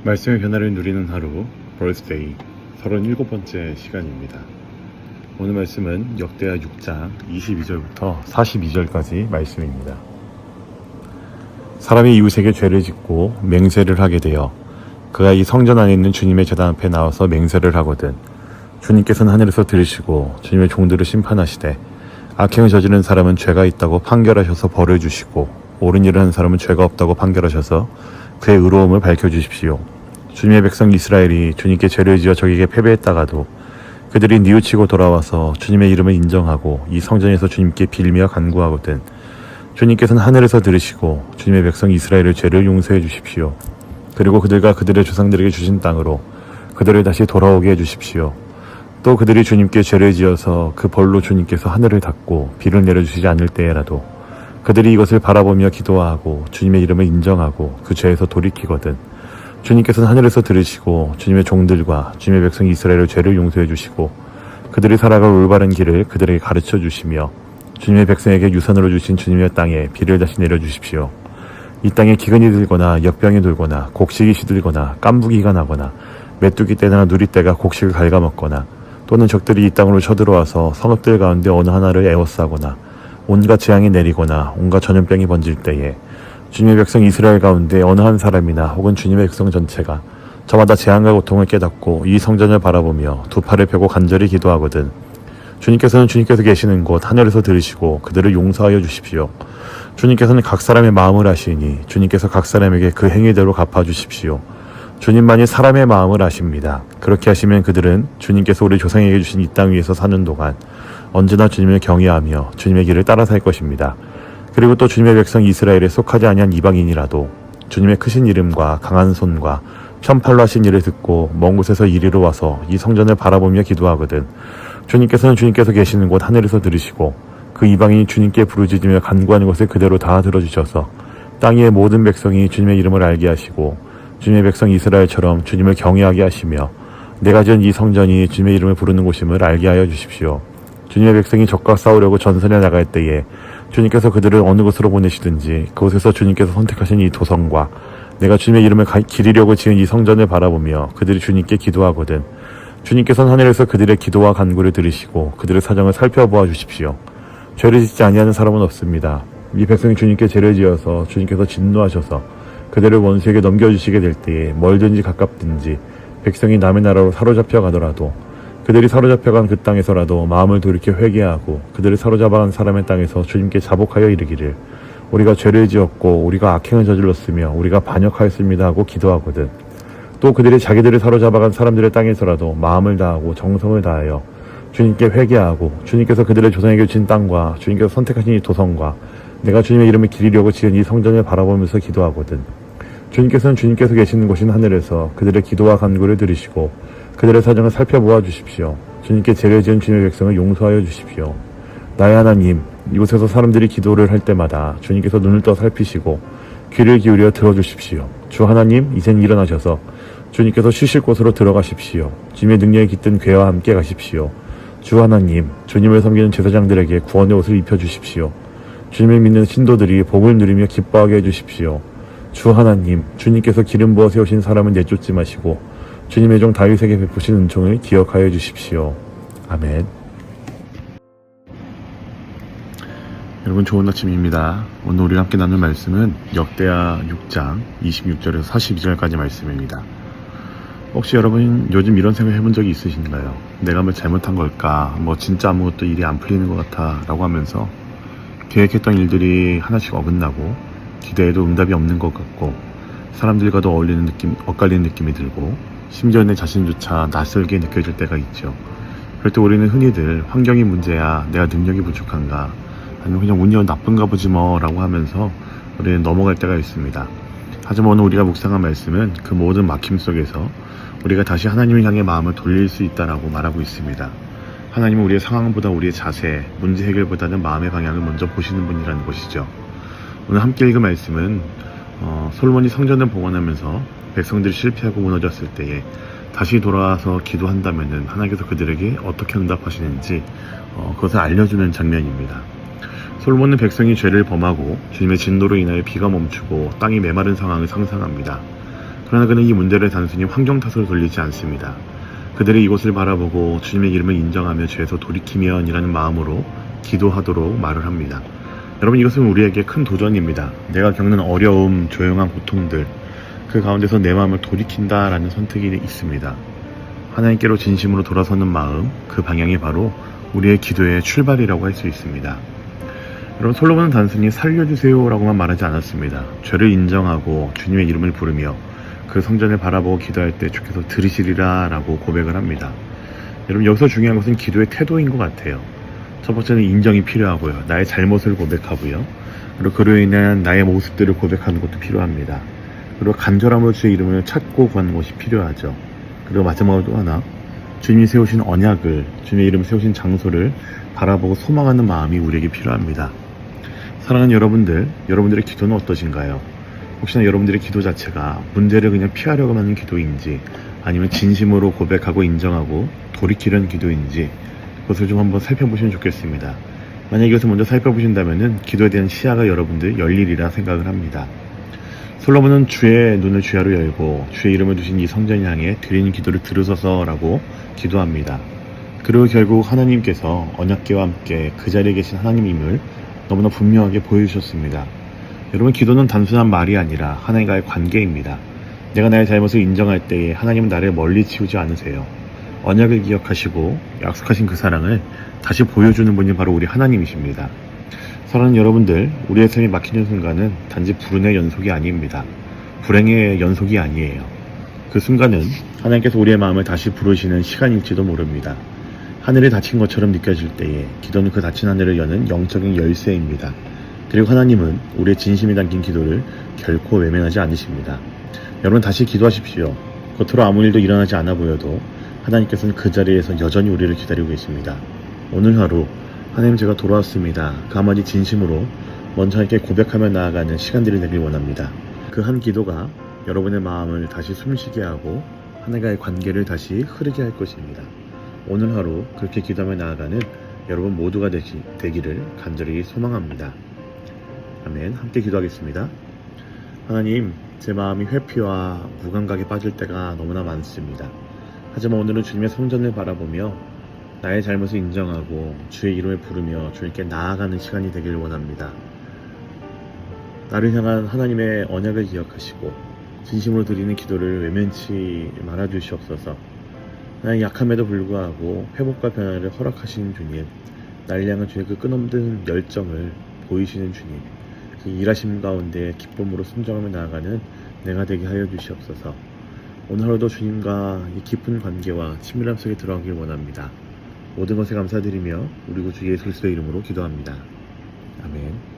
말씀의 변화를 누리는 하루, 벌스데이 37번째 시간입니다. 오늘 말씀은 역대하 6장 22절부터 42절까지 말씀입니다. 사람이 이웃에게 죄를 짓고 맹세를 하게 되어 그가 이 성전 안에 있는 주님의 제단 앞에 나와서 맹세를 하거든 주님께서는 하늘에서 들으시고 주님의 종들을 심판하시되 악행을 저지른 사람은 죄가 있다고 판결하셔서 벌을 주시고 옳은 일을 한 사람은 죄가 없다고 판결하셔서 그의 의로움을 밝혀주십시오. 주님의 백성 이스라엘이 주님께 죄를 지어 적에게 패배했다가도 그들이 뉘우치고 돌아와서 주님의 이름을 인정하고 이 성전에서 주님께 빌며 간구하거든 주님께서는 하늘에서 들으시고 주님의 백성 이스라엘의 죄를 용서해 주십시오. 그리고 그들과 그들의 조상들에게 주신 땅으로 그들을 다시 돌아오게 해 주십시오. 또 그들이 주님께 죄를 지어서 그 벌로 주님께서 하늘을 닫고 비를 내려주시지 않을 때에라도 그들이 이것을 바라보며 기도하고 주님의 이름을 인정하고 그 죄에서 돌이키거든 주님께서는 하늘에서 들으시고 주님의 종들과 주님의 백성 이스라엘의 죄를 용서해 주시고 그들이 살아갈 올바른 길을 그들에게 가르쳐 주시며 주님의 백성에게 유산으로 주신 주님의 땅에 비를 다시 내려주십시오. 이 땅에 기근이 들거나 역병이 돌거나 곡식이 시들거나 깐부기가 나거나 메뚜기 떼나 누리떼가 곡식을 갉아먹거나 또는 적들이 이 땅으로 쳐들어와서 성읍들 가운데 어느 하나를 에워싸거나 온갖 재앙이 내리거나 온갖 전염병이 번질 때에 주님의 백성 이스라엘 가운데 어느 한 사람이나 혹은 주님의 백성 전체가 저마다 재앙과 고통을 깨닫고 이 성전을 바라보며 두 팔을 펴고 간절히 기도하거든 주님께서는 주님께서 계시는 곳 하늘에서 들으시고 그들을 용서하여 주십시오. 주님께서는 각 사람의 마음을 아시니 주님께서 각 사람에게 그 행위대로 갚아주십시오. 주님만이 사람의 마음을 아십니다. 그렇게 하시면 그들은 주님께서 우리 조상에게 주신 이 땅 위에서 사는 동안 언제나 주님을 경외하며 주님의 길을 따라 살 것입니다. 그리고 또 주님의 백성 이스라엘에 속하지 아니한 이방인이라도 주님의 크신 이름과 강한 손과 편팔로 하신 일을 듣고 먼 곳에서 이리로 와서 이 성전을 바라보며 기도하거든 주님께서는 주님께서 계시는 곳 하늘에서 들으시고 그 이방인이 주님께 부르짖으며 간구하는 것을 그대로 다 들어주셔서 땅 위의 모든 백성이 주님의 이름을 알게 하시고 주님의 백성 이스라엘처럼 주님을 경외하게 하시며 내가 지은 이 성전이 주님의 이름을 부르는 곳임을 알게 하여 주십시오. 주님의 백성이 적과 싸우려고 전선에 나갈 때에 주님께서 그들을 어느 곳으로 보내시든지 그곳에서 주님께서 선택하신 이 도성과 내가 주님의 이름을 기리려고 지은 이 성전을 바라보며 그들이 주님께 기도하거든 주님께서는 하늘에서 그들의 기도와 간구를 들으시고 그들의 사정을 살펴보아 주십시오. 죄를 짓지 아니하는 사람은 없습니다. 이 백성이 주님께 죄를 지어서 주님께서 진노하셔서 그들을 원수에게 넘겨주시게 될 때에 멀든지 가깝든지 백성이 남의 나라로 사로잡혀 가더라도 그들이 사로잡혀간 그 땅에서라도 마음을 돌이켜 회개하고 그들을 사로잡아간 사람의 땅에서 주님께 자복하여 이르기를 우리가 죄를 지었고 우리가 악행을 저질렀으며 우리가 반역하였습니다 하고 기도하거든 또 그들이 자기들을 사로잡아간 사람들의 땅에서라도 마음을 다하고 정성을 다하여 주님께 회개하고 주님께서 그들의 조상에게 주신 땅과 주님께서 선택하신 이 도성과 내가 주님의 이름을 기리려고 지은 이 성전을 바라보면서 기도하거든 주님께서는 주님께서 계시는 곳인 하늘에서 그들의 기도와 간구를 들으시고 그들의 사정을 살펴보아 주십시오. 주님께 죄를 지은 주님의 백성을 용서하여 주십시오. 나의 하나님, 이곳에서 사람들이 기도를 할 때마다 주님께서 눈을 떠 살피시고 귀를 기울여 들어주십시오. 주 하나님, 이젠 일어나셔서 주님께서 쉬실 곳으로 들어가십시오. 주님의 능력이 깃든 궤와 함께 가십시오. 주 하나님, 주님을 섬기는 제사장들에게 구원의 옷을 입혀주십시오. 주님을 믿는 신도들이 복을 누리며 기뻐하게 해주십시오. 주 하나님, 주님께서 기름 부어 세우신 사람을 내쫓지 마시고 주님의 종 다윗에게 베푸신 은총을 기억하여 주십시오. 아멘. 여러분 좋은 아침입니다. 오늘 우리가 함께 나눌 말씀은 역대하 6장 26절에서 42절까지 말씀입니다. 혹시 여러분 요즘 이런 생각 해본 적이 있으신가요? 내가 뭐 잘못한 걸까? 뭐 진짜 아무것도 일이 안 풀리는 것 같아 라고 하면서 계획했던 일들이 하나씩 어긋나고 기대해도 응답이 없는 것 같고 사람들과도 엇갈리는 느낌이 들고 심지어 내 자신조차 낯설게 느껴질 때가 있죠. 그럴 때 우리는 흔히들 환경이 문제야 내가 능력이 부족한가 아니면 그냥 운이 나쁜가 보지 뭐 라고 하면서 우리는 넘어갈 때가 있습니다. 하지만 오늘 우리가 묵상한 말씀은 그 모든 막힘 속에서 우리가 다시 하나님을 향해 마음을 돌릴 수 있다라고 말하고 있습니다. 하나님은 우리의 상황보다 우리의 자세, 문제 해결보다는 마음의 방향을 먼저 보시는 분이라는 것이죠. 오늘 함께 읽은 말씀은 솔로몬이 성전을 봉헌하면서 백성들이 실패하고 무너졌을 때에 다시 돌아와서 기도한다면은 하나님께서 그들에게 어떻게 응답하시는지 그것을 알려주는 장면입니다. 솔로몬은 백성이 죄를 범하고 주님의 진노로 인하여 비가 멈추고 땅이 메마른 상황을 상상합니다. 그러나 그는 이 문제를 단순히 환경 탓으로 돌리지 않습니다. 그들이 이곳을 바라보고 주님의 이름을 인정하며 죄에서 돌이키면이라는 마음으로 기도하도록 말을 합니다. 여러분, 이것은 우리에게 큰 도전입니다. 내가 겪는 어려움, 조용한 고통들, 그 가운데서 내 마음을 돌이킨다라는 선택이 있습니다. 하나님께로 진심으로 돌아서는 마음, 그 방향이 바로 우리의 기도의 출발이라고 할 수 있습니다. 여러분, 솔로몬은 단순히 살려주세요라고만 말하지 않았습니다. 죄를 인정하고 주님의 이름을 부르며 그 성전을 바라보고 기도할 때 주께서 들으시리라 라고 고백을 합니다. 여러분, 여기서 중요한 것은 기도의 태도인 것 같아요. 첫 번째는 인정이 필요하고요. 나의 잘못을 고백하고요. 그리고 그로 인한 나의 모습들을 고백하는 것도 필요합니다. 그리고 간절함으로 주의 이름을 찾고 구하는 것이 필요하죠. 그리고 마지막으로 또 하나, 주님이 세우신 언약을, 주님의 이름을 세우신 장소를 바라보고 소망하는 마음이 우리에게 필요합니다. 사랑하는 여러분들, 여러분들의 기도는 어떠신가요? 혹시나 여러분들의 기도 자체가 문제를 그냥 피하려고 하는 기도인지, 아니면 진심으로 고백하고 인정하고 돌이키려는 기도인지, 그것을 좀 한번 살펴보시면 좋겠습니다. 만약 이것을 먼저 살펴보신다면 기도에 대한 시야가 여러분들 열리리라 생각을 합니다. 솔로몬은 주의 눈을 주야로 열고 주의 이름을 두신 이 성전 향해 드리는 기도를 들으소서라고 기도합니다. 그리고 결국 하나님께서 언약궤와 함께 그 자리에 계신 하나님임을 너무나 분명하게 보여주셨습니다. 여러분, 기도는 단순한 말이 아니라 하나님과의 관계입니다. 내가 나의 잘못을 인정할 때에 하나님은 나를 멀리 치우지 않으세요. 언약을 기억하시고 약속하신 그 사랑을 다시 보여주는 분이 바로 우리 하나님이십니다. 사랑하는 여러분들, 우리의 삶이 막히는 순간은 단지 불운의 연속이 아닙니다. 불행의 연속이 아니에요. 그 순간은 하나님께서 우리의 마음을 다시 부르시는 시간일지도 모릅니다. 하늘이 닫힌 것처럼 느껴질 때에 기도는 그 닫힌 하늘을 여는 영적인 열쇠입니다. 그리고 하나님은 우리의 진심이 담긴 기도를 결코 외면하지 않으십니다. 여러분, 다시 기도하십시오. 겉으로 아무 일도 일어나지 않아 보여도 하나님께서는 그 자리에서 여전히 우리를 기다리고 계십니다. 오늘 하루, 하나님, 제가 돌아왔습니다. 그 한마디 진심으로 먼저 함께 고백하며 나아가는 시간들이 되길 원합니다. 그 한 기도가 여러분의 마음을 다시 숨쉬게 하고 하나님과의 관계를 다시 흐르게 할 것입니다. 오늘 하루 그렇게 기도하며 나아가는 여러분 모두가 되기를 간절히 소망합니다. 아멘. 함께 기도하겠습니다. 하나님, 제 마음이 회피와 무감각에 빠질 때가 너무나 많습니다. 하지만 오늘은 주님의 성전을 바라보며 나의 잘못을 인정하고 주의 이름을 부르며 주님께 나아가는 시간이 되기를 원합니다. 나를 향한 하나님의 언약을 기억하시고 진심으로 드리는 기도를 외면치 말아주시옵소서. 나의 약함에도 불구하고 회복과 변화를 허락하시는 주님, 나를 향한 주의 그 끝없는 열정을 보이시는 주님, 그 일하심 가운데 기쁨으로 순종하며 나아가는 내가 되게 하여 주시옵소서. 오늘 하루도 주님과 이 깊은 관계와 친밀함 속에 들어가길 원합니다. 모든 것에 감사드리며 우리 구주 예수 그리스도의 이름으로 기도합니다. 아멘.